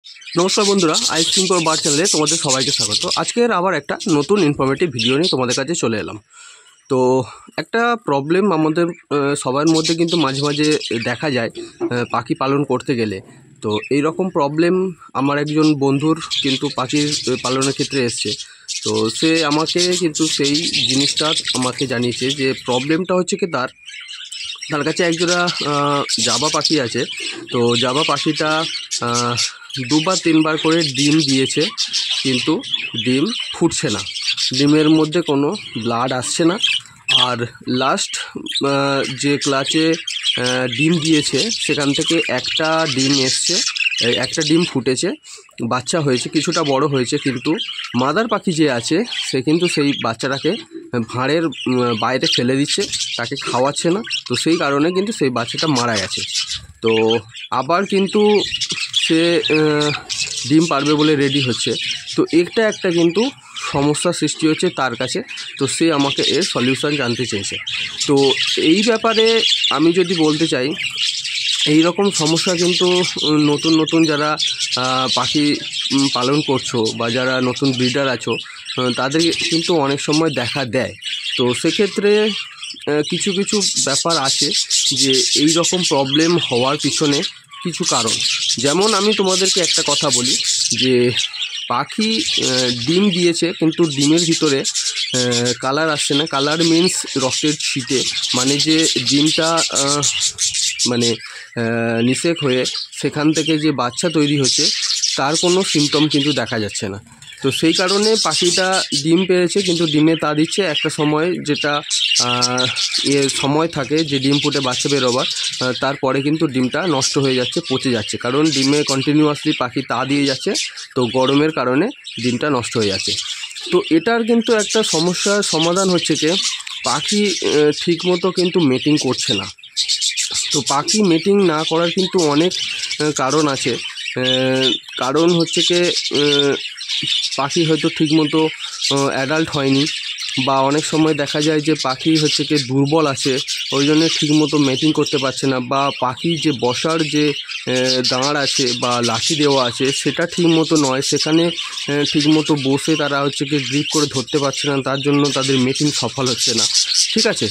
নমস্কার বন্ধুরা, ice cream for bird চ্যানেলে তোমাদের সবাইকে স্বাগত। আজকের আবার একটা নতুন ইনফরমেটিভ ভিডিও নিয়ে তোমাদের কাছে চলে এলাম। তো একটা প্রবলেম আমাদের সবার মধ্যে কিন্তু মাঝে মাঝে দেখা যায় পাখি পালন করতে গেলে। তো এই রকম প্রবলেম আমার একজন বন্ধুর কিন্তু পাখির পালনের ক্ষেত্রে এসছে। তো সে আমাকে কিন্তু সেই জিনিসটা আমাকে জানিয়েছে যে প্রবলেমটা হচ্ছে কি তার কাছে একজোড়া জাবা পাখি আছে। তো জাবা পাখিটা দুবার তিনবার করে ডিম দিয়েছে, কিন্তু ডিম ফুটছে না, ডিমের মধ্যে কোনো ব্লাড আসছে না। আর লাস্ট যে ক্লাচে ডিম দিয়েছে সেখান থেকে একটা ডিম এসছে, একটা ডিম ফুটেছে, বাচ্চা হয়েছে, কিছুটা বড় হয়েছে, কিন্তু মাদার পাখি যে আছে সে কিন্তু সেই বাচ্চাটাকে ভাঁড়ের বাইরে ফেলে দিচ্ছে, তাকে খাওয়াচ্ছে না। তো সেই কারণে কিন্তু সেই বাচ্চাটা মারা গেছে। তো আবার কিন্তু সে ডিম পারবে বলে রেডি হচ্ছে। তো এটা একটা কিন্তু সমস্যার সৃষ্টি হচ্ছে তার কাছে। তো সে আমাকে এর সলিউশন জানতে চেয়েছে। তো এই ব্যাপারে আমি যদি বলতে চাই, এই রকম সমস্যা কিন্তু নতুন নতুন যারা পাখি পালন করছো বা যারা নতুন ব্রিডার আছো তাদের কিন্তু অনেক সময় দেখা দেয়। তো সেক্ষেত্রে কিছু কিছু ব্যাপার আছে যে এই রকম প্রবলেম হওয়ার পিছনে কিছু কারণ। যেমন আমি তোমাদেরকে একটা কথা বলি যে পাখি ডিম দিয়েছে কিন্তু ডিমের ভিতরে কালার আসছে না। কালার মিন্স রক্তের ছিটে, মানে যে ডিমটা মানে নিষেক হয়ে সেখান থেকে যে বাচ্চা তৈরি হচ্ছে তার কোনো সিমটম কিন্তু দেখা যাচ্ছে না। তো সেই কারণে পাখিটা ডিম পেয়েছে, কিন্তু ডিমে তা দিচ্ছে একটা সময়, যেটা সময় থাকে যে ডিম ফুটে বাচ্চা বেরোবার, তারপরে কিন্তু ডিমটা নষ্ট হয়ে যাচ্ছে, পচে যাচ্ছে, কারণ ডিমে কন্টিনিউয়াসলি পাখি তা দিয়ে যাচ্ছে। তো গরমের কারণে ডিমটা নষ্ট হয়ে যাচ্ছে। তো এটার কিন্তু একটা সমস্যার সমাধান হচ্ছে যে পাখি ঠিকমতো কিন্তু মেটিং করছে না। তো পাখি মিটিং না করার কিন্তু অনেক কারণ আছে। কারণ হচ্ছে কি পাখি হয়তো ঠিকমতো অ্যাডাল্ট হয়নি, বা অনেক সময় দেখা যায় যে পাখি হচ্ছে কি দুর্বল আছে, ওই জন্য ঠিকমতো মিটিং করতে পারছে না, বা পাখির যে বসার যে দাঁড় আছে বা লাঠি দেওয়া আছে সেটা ঠিকমতো নয়, সেখানে ঠিকমতো বসে তারা হচ্ছে কি গ্রিপ করে ধরতে পারছে না, তার জন্য তাদের মিটিং সফল হচ্ছে না। ঠিক আছে,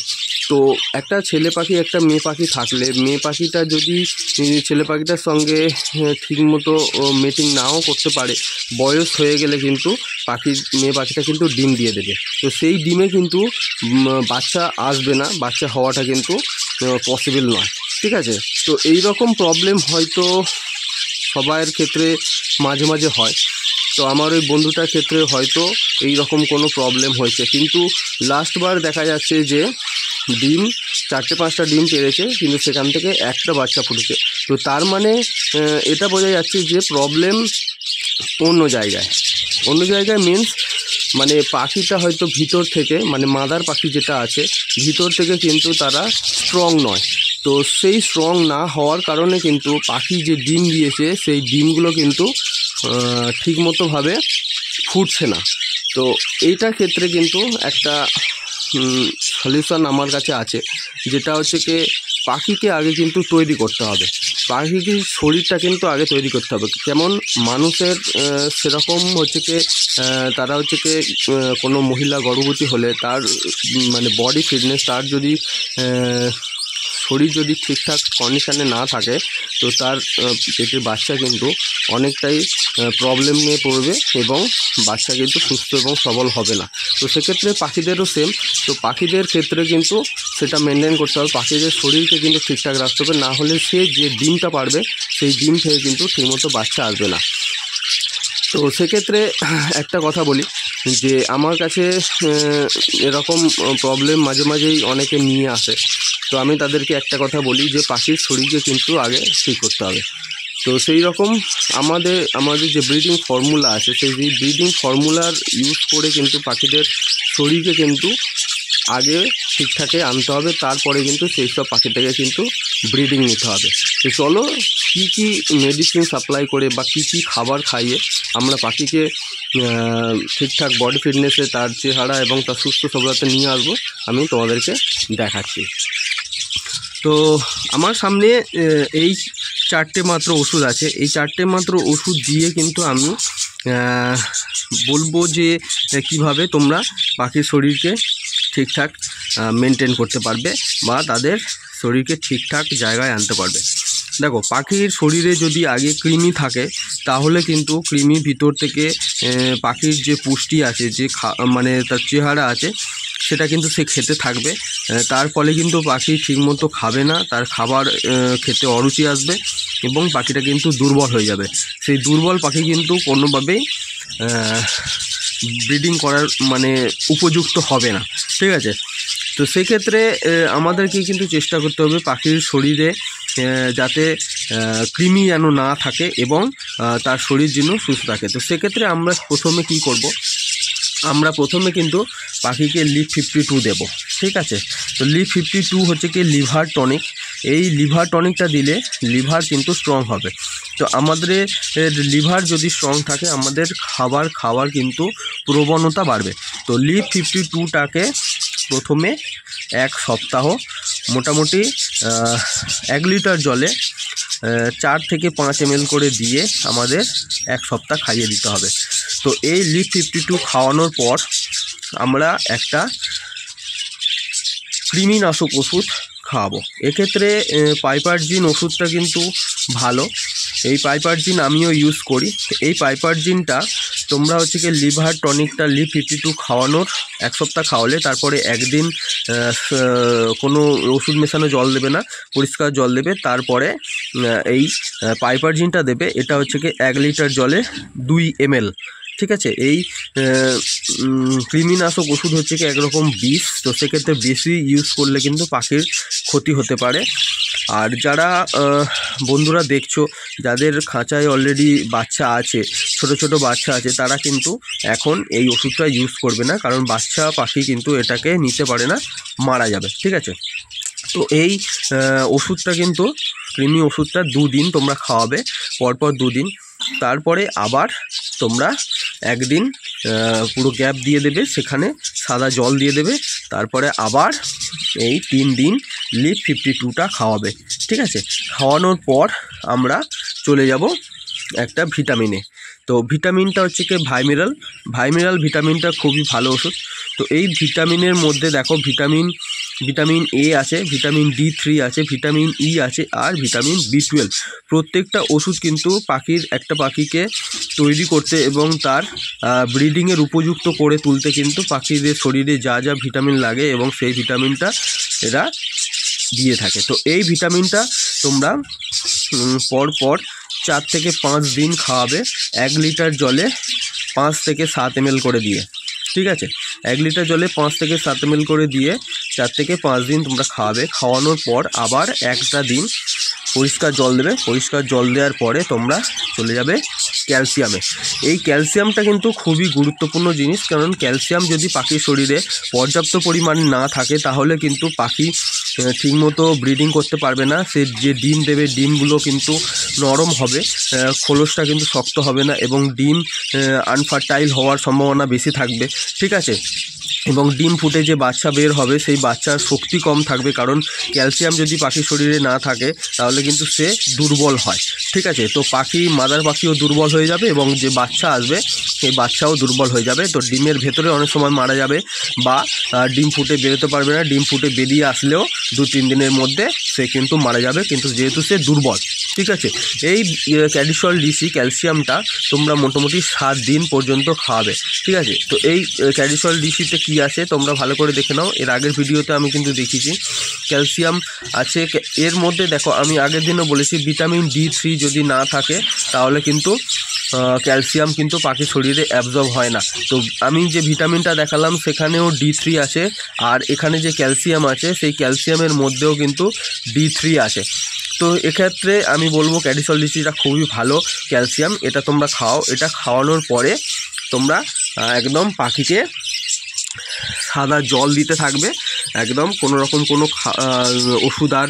তো একটা ছেলে পাখি একটা মেয়ে পাখি থাকলে, মেয়ে পাখিটা যদি ছেলে পাখিটার সঙ্গে ঠিকমতো মিটিং নাও করতে পারে, বয়স হয়ে গেলে কিন্তু মেয়ে পাখিটা কিন্তু ডিম দিয়ে দেবে। তো সেই ডিমে কিন্তু বাচ্চা আসবে না, বাচ্চা হওয়াটা কিন্তু পসিবল নয়। ঠিক আছে, তো এই রকম প্রবলেম হয়তো সবার ক্ষেত্রে মাঝে মাঝে হয়। তো আমার ওই বন্ধুটার ক্ষেত্রে হয়তো এই রকম কোনো প্রবলেম হয়েছে, কিন্তু লাস্টবার দেখা যাচ্ছে যে ডিম 4-5টা ডিম পেরেছে, কিন্তু সেখান থেকে একটা বাচ্চা ফুটেছে। তো তার মানে এটা বোঝা যাচ্ছে যে প্রবলেম অন্য জায়গায় মিন্স মানে পাখিটা হয়তো ভিতর থেকে, মানে মাদার পাখি যেটা আছে ভিতর থেকে কিন্তু তারা স্ট্রং নয়। তো সেই স্ট্রং না হওয়ার কারণে কিন্তু পাখি যে ডিম দিয়েছে সেই ডিমগুলো কিন্তু ঠিকমতোভাবে ফুটছে না। তো এইটার ক্ষেত্রে কিন্তু একটা সলিউশন আমার কাছে আছে, যেটা হচ্ছে কি পাখিকে আগে কিন্তু তৈরি করতে হবে, পাখিকে শরীরটা কিন্তু আগে তৈরি করতে হবে। যেমন মানুষের সেরকম হচ্ছে কি তারা হচ্ছে কি কোনো মহিলা গর্ভবতী হলে তার মানে বডি ফিটনেস, তার যদি শরীর যদি ঠিকঠাক কন্ডিশানে না থাকে, তো তার পেটের বাচ্চা কিন্তু অনেকটাই প্রবলেম নিয়ে পড়বে এবং বাচ্চা কিন্তু সুস্থ এবং সবল হবে না। তো সেক্ষেত্রে পাখিদেরও সেম। তো পাখিদের ক্ষেত্রে কিন্তু সেটা মেনটেন করতে হবে, পাখিদের শরীরকে কিন্তু ঠিকঠাক রাখতে হবে, না হলে সে যে ডিমটা পারবে সেই ডিম থেকে কিন্তু ঠিকমতো বাচ্চা আসবে না। তো সেক্ষেত্রে একটা কথা বলি যে আমার কাছে এরকম প্রবলেম মাঝে মাঝেই অনেকে নিয়ে আসে। তো আমি তাদেরকে একটা কথা বলি যে পাখির শরীরকে কিন্তু আগে ঠিক করতে হবে। তো সেই রকম আমাদের যে ব্রিডিং ফর্মুলা আছে, সেই ব্রিডিং ফর্মুলার ইউজ করে কিন্তু পাখিদের শরীরকে কিন্তু আগে ঠিকঠাকে আনতে হবে, তারপরে কিন্তু সেই সব পাখিটাকে কিন্তু ব্রিডিং নিতে হবে। তো চলো কী কী মেডিসিন সাপ্লাই করে বা কী কী খাবার খাইয়ে আমরা পাখিকে ঠিকঠাক বডি ফিটনেসে তার চেহারা এবং তার সুস্থ সবলতা নিয়ে আসবো, আমি তোমাদেরকে দেখাচ্ছি। তো আমার সামনে এই 4টে মাত্র ওষুধ আছে। এই 4টে মাত্র ওষুধ দিয়ে কিন্তু আমি বলবো যে কিভাবে তোমরা পাখির শরীরকে ঠিকঠাক মেনটেন করতে পারবে বা তাদের শরীরকে ঠিকঠাক জায়গায় আনতে পারবে। দেখো, পাখির শরীরে যদি আগে কৃমি থাকে তাহলে কিন্তু কৃমি ভিতর থেকে পাখির যে পুষ্টি আছে, যে মানে তার চেহারা আছে, সেটা কিন্তু সে খেতে থাকবে। তার ফলে কিন্তু পাখি ঠিকমতো খাবে না, তার খাবার খেতে অরুচি আসবে এবং পাখিটা কিন্তু দুর্বল হয়ে যাবে। সেই দুর্বল পাখি কিন্তু কোনোভাবেই ব্রিডিং করার মানে উপযুক্ত হবে না, ঠিক আছে। তো সেক্ষেত্রে আমাদেরকে কিন্তু চেষ্টা করতে হবে পাখির শরীরে যাতে কৃমি যেন না থাকে এবং তার শরীর যেন সুস্থ থাকে। তো সেক্ষেত্রে আমরা প্রথমে কি করব, আমরা প্রথমে কিন্তু পাখিকে লিভ 52 দেব, ঠিক আছে। তো লিভ 52 হচ্ছে কি লিভার টনিক। এই লিভার টনিকটা দিলে লিভার কিন্তু স্ট্রং হবে। তো আমাদের লিভার যদি স্ট্রং থাকে আমাদের খাওয়ার কিন্তু প্রবণতা বাড়বে। তো লিভ 52টাকে প্রথমে 1 সপ্তাহ মোটামুটি 1 লিটার জলে 4 থেকে 5 ml করে দিয়ে আমাদের 1 সপ্তাহ খাইয়ে দিতে হবে। তো এই লিভ 52 খাওয়ানোর পর আমরা একটা কৃমিনাশক ওষুধ খাওয়াবো। এক্ষেত্রে পাইপারজিন ওষুধটা কিন্তু ভালো। এই পাইপারজিন আমিও ইউজ করি। এই পাইপারজিনটা তোমরা হচ্ছে কি লিভার টনিকটা লিভ 52 খাওয়ানোর 1 সপ্তাহ খাওয়ালে তারপরে একদিন কোনো ওষুধ মেশানো জল দেবে না, পরিষ্কার জল দেবে, তারপরে এই পাইপারজিনটা দেবে। এটা হচ্ছে কি 1 লিটার জলে 2 ml, ঠিক আছে। এই কৃমিনাশক ওষুধ হচ্ছে কি একরকম বিষ। তো সেক্ষেত্রে বেশি ইউজ করলে কিন্তু পাখির ক্ষতি হতে পারে। আর যারা বন্ধুরা দেখছো যাদের খাঁচায় অলরেডি বাচ্চা আছে, ছোট বাচ্চা আছে, তারা কিন্তু এখন এই ওষুধটা ইউজ করবে না, কারণ বাচ্চা পাখি কিন্তু এটাকে নিতে পারে না, মারা যাবে, ঠিক আছে। তো এই ওষুধটা কিন্তু কৃমি ওষুধটা 2 দিন তোমরা খাওয়াবে, পরপর 2 দিন। তারপরে আবার তোমরা একদিন পুরো গ্যাপ দিয়ে দেবে, সেখানে সাদা জল দিয়ে দেবে, তারপরে আবার এই 3 দিন লিভ 52টা খাওয়াবে, ঠিক আছে। খাওয়ানোর পর আমরা চলে যাব একটা ভিটামিনে। তো ভিটামিনটা হচ্ছে কি ভাইমিরাল ভিটামিনটা খুবই ভালো ওষুধ। তো এই ভিটামিনের মধ্যে দেখো ভিটামিন এ আছে, ভিটামিন D3 আছে, ভিটামিন ই আছে, আর ভিটামিন B12। প্রত্যেকটা ওষুধ কিন্তু একটা পাখিকে তৈরি করতে এবং তার ব্রিডিংয়ের উপযুক্ত করে তুলতে কিন্তু পাখিদের শরীরে যা যা ভিটামিন লাগে এবং সেই ভিটামিনটা এরা দিয়ে থাকে। তো এই ভিটামিনটা তোমরা পরপর 4 থেকে 5 দিন খাওয়াবে 1 লিটার জলে 5 থেকে 7 ml করে দিয়ে, ঠিক আছে। 1 লিটার জলে 5 থেকে 7 ml করে দিয়ে 4 থেকে 5 দিন তোমরা খাওয়াবে। খাওয়ানোর পর আবার একটা দিন পরিষ্কার জল দেবে। পরিষ্কার জল দেওয়ার পরে তোমরা চলে যাবে ক্যালসিয়ামে। এই ক্যালসিয়ামটা কিন্তু খুবই গুরুত্বপূর্ণ জিনিস, কারণ ক্যালসিয়াম যদি পাখির শরীরে পর্যাপ্ত পরিমাণে না থাকে তাহলে কিন্তু পাখি ঠিকমতো ব্রিডিং করতে পারবে না। সে যে ডিম দেবে ডিমগুলো কিন্তু নরম হবে, খোলসটা কিন্তু শক্ত হবে না এবং ডিম আনফার্টাইল হওয়ার সম্ভাবনা বেশি থাকবে, ঠিক আছে। এবং ডিম ফুটে যে বাচ্চা বের হবে সেই বাচ্চার শক্তি কম থাকবে, কারণ ক্যালসিয়াম যদি পাখির শরীরে না থাকে তাহলে কিন্তু সে দুর্বল হয়, ঠিক আছে। তো মাদার পাখিও দুর্বল হয়ে যাবে এবং যে বাচ্চা আসবে সেই বাচ্চাও দুর্বল হয়ে যাবে। তো ডিমের ভেতরে অনেক সময় মারা যাবে বা ডিম ফুটে বেরোতে পারবে না। ডিম ফুটে বেরিয়ে আসলেও 2-3 দিনের মধ্যে সে কিন্তু মারা যাবে, কিন্তু যেহেতু সে দুর্বল, ঠিক আছে। এই ক্যাডিসল ডিসি ক্যালসিয়ামটা তোমরা মোটামুটি 7 দিন পর্যন্ত খাওয়াবে, ঠিক আছে। তো এই ক্যাডিসল ডিসিতে কি আছে তোমরা ভালো করে দেখে নাও। এর আগের ভিডিওতে আমি কিন্তু দেখিয়েছি ক্যালসিয়াম আছে এর মধ্যে। দেখো, আমি আগের দিনও বলেছি ভিটামিন D3 যদি না থাকে তাহলে কিন্তু ক্যালসিয়াম কিন্তু পাখির শরীরে অ্যাবজর্ব হয় না। তো আমি যে ভিটামিনটা দেখালাম সেখানেও D3 আছে, আর এখানে যে ক্যালসিয়াম আছে সেই ক্যালসিয়ামের মধ্যেও কিন্তু D3 আছে। তো এক্ষেত্রে আমি বলবো ক্যাডিসল ডিসিটা খুবই ভালো ক্যালসিয়াম, এটা তোমরা খাও। এটা খাওয়ানোর পরে তোমরা একদম পাখিকে সাদা জল দিতে থাকবে, একদম কোনো রকম কোনো ওষুধ আর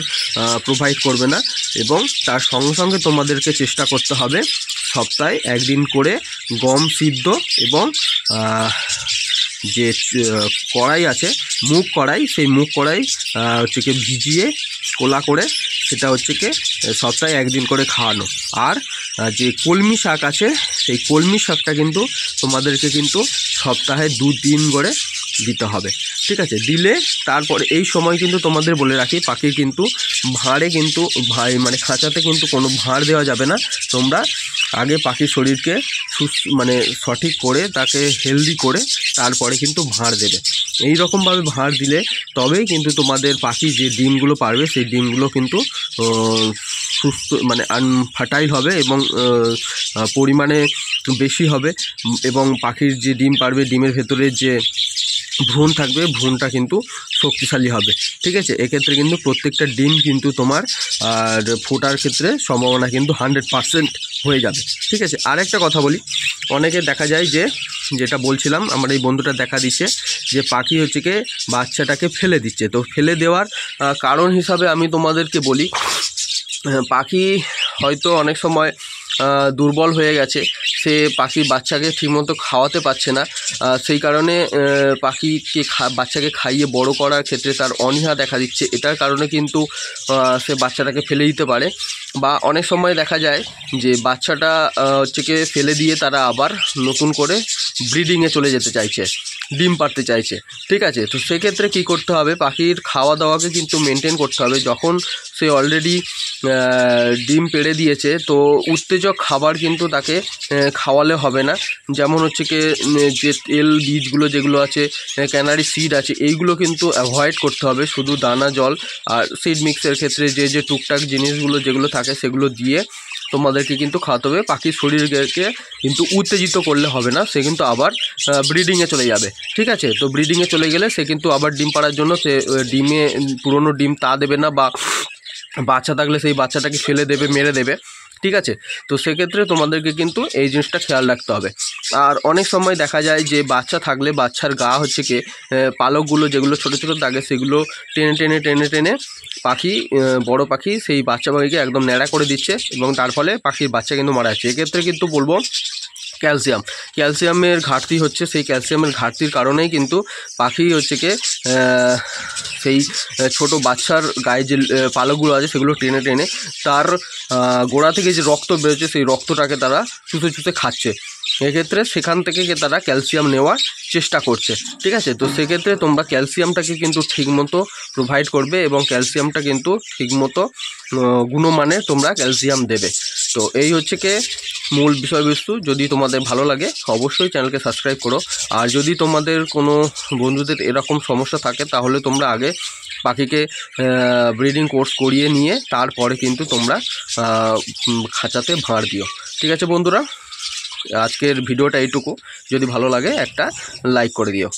প্রোভাইড করবে না। এবং তার সঙ্গে সঙ্গে তোমাদেরকে চেষ্টা করতে হবে সপ্তাহে 1 দিন করে গম সিদ্ধ এবং যে কড়াই আছে মুগ কড়াই, সেই মুগ কড়াই হচ্ছে কি ভিজিয়ে কোলা করে সেটা হচ্ছে কি সপ্তাহে একদিন করে খাওয়ানো। আর যে কলমি শাক আছে সেই কলমি শাকটা কিন্তু তোমাদেরকে কিন্তু সপ্তাহে 2 দিন করে দিতে হবে, ঠিক আছে। দিলে তারপরে এই সময় কিন্তু তোমাদের বলে রাখি, পাখির কিন্তু ভাঁড়ে কিন্তু মানে খাঁচাতে কিন্তু কোনো ভাঁড় দেওয়া যাবে না। তোমরা আগে পাখির শরীরকে মানে সঠিক করে তাকে হেলদি করে তারপরে কিন্তু ভাঁড় দেবে। এই রকমভাবে ভাঁড় দিলে তবেই কিন্তু তোমাদের পাখি যে ডিমগুলো পারবে সেই ডিমগুলো কিন্তু সুস্থ মানে আনফার্টাইল হবে এবং পরিমাণে বেশি হবে, এবং পাখির যে ডিম পারবে ডিমের ভেতরে যে ভ্রূণ থাকবে ভ্রূণটা কিন্তু শক্তিশালী হবে, ঠিক আছে। এক্ষেত্রে কিন্তু প্রত্যেকটা ডিম কিন্তু তোমার আর ফোটার ক্ষেত্রে সম্ভাবনা কিন্তু 100% হয়ে যাবে, ঠিক আছে। আর একটা কথা বলি, অনেকে দেখা যায় যে যেটা বলছিলাম আমার এই বন্ধুটা দেখা দিচ্ছে যে পাখি হচ্ছে কি বাচ্চাটাকে ফেলে দিচ্ছে। তো ফেলে দেওয়ার কারণ হিসাবে আমি তোমাদেরকে বলি, পাখি হয়তো অনেক সময় দুর্বল হয়ে গেছে, সে পাখির বাচ্চাকে ঠিকমতো খাওয়াতে পারছে না, সেই কারণে পাখিকে বাচ্চাকে খাইয়ে বড় করার ক্ষেত্রে তার অনীহা দেখা দিচ্ছে। এটার কারণে কিন্তু সে বাচ্চাটাকে ফেলে দিতে পারে। বা অনেক সময় দেখা যায় যে বাচ্চাটা হচ্ছে কি ফেলে দিয়ে তারা আবার নতুন করে ব্রিডিংয়ে চলে যেতে চাইছে, ডিম পাড়তে চাইছে, ঠিক আছে। তো সেক্ষেত্রে কী করতে হবে, পাখির খাওয়া দাওয়াকে কিন্তু মেনটেন করতে হবে। যখন সে অলরেডি ডিম পেড়ে দিয়েছে তো উত্তেজক খাবার কিন্তু তাকে খাওয়ালে হবে না। যেমন হচ্ছে কি যে তেল বীজগুলো যেগুলো আছে, ক্যানারি সিড আছে, এইগুলো কিন্তু অ্যাভয়েড করতে হবে। শুধু দানা জল আর সিড মিক্সের ক্ষেত্রে যে টুকটাক জিনিসগুলো যেগুলো থাকে সেগুলো দিয়ে তোমাদেরকে কিন্তু খাওয়াতে হবে। পাখির শরীরকে কিন্তু উত্তেজিত করলে হবে না, সে কিন্তু আবার ব্রিডিংয়ে চলে যাবে, ঠিক আছে। তো ব্রিডিংয়ে চলে গেলে সে কিন্তু আবার ডিম পাড়ার জন্য সে ডিমে পুরনো ডিম তা দেবে না, বা বাচ্চা থাকলে সেই বাচ্চাটাকে ফেলে দেবে, মেরে দেবে, ঠিক আছে। তো সেক্ষেত্রে তোমাদেরকে কিন্তু এই জিনিসটা খেয়াল রাখতে হবে। আর অনেক সময় দেখা যায় যে বাচ্চা থাকলে বাচ্চার গা হচ্ছে কি পালকগুলো যেগুলো ছোটো ছোটো থাকে সেগুলো টেনে টেনে টেনে টেনে পাখি বড় পাখি সেই বাচ্চা পাখিকে একদম ন্যাড়া করে দিচ্ছে এবং তার ফলে পাখির বাচ্চা কিন্তু মারা যাচ্ছে। এক্ষেত্রে কিন্তু বলবো ক্যালসিয়ামের ঘাটতি হচ্ছে, সেই ক্যালসিয়ামের ঘাটতির কারণেই কিন্তু পাখি হচ্ছে কি সেই ছোট বাচ্চার গায়ে যে পালকগুলো আছে সেগুলো টেনে টেনে তার গোড়া থেকে যে রক্ত বেরোচ্ছে সেই রক্তটাকে তারা চুষে চুষে খাচ্ছে। এক্ষেত্রে সেখান থেকে তারা ক্যালসিয়াম নেওয়ার চেষ্টা করছে, ঠিক আছে। তো সেক্ষেত্রে তোমরা ক্যালসিয়ামটাকে কিন্তু ঠিকমতো প্রোভাইড করবে এবং ক্যালসিয়ামটা কিন্তু ঠিকমতো গুণমানে তোমরা ক্যালসিয়াম দেবে। তো এই হচ্ছে কি মূল বিষয়বস্তু। যদি তোমাদের ভালো লাগে অবশ্যই চ্যানেলকে সাবস্ক্রাইব করো। আর যদি তোমাদের কোনো বন্ধুদের এরকম সমস্যা থাকে তাহলে তোমরা আগে পাখিকে ব্রিডিং কোর্স করিয়ে নিয়ে তারপরে কিন্তু তোমরা খাঁচাতে ভাঁড় দিও, ঠিক আছে বন্ধুরা। আজকের ভিডিওটা এইটুকু, যদি ভালো লাগে একটা লাইক করে দিও।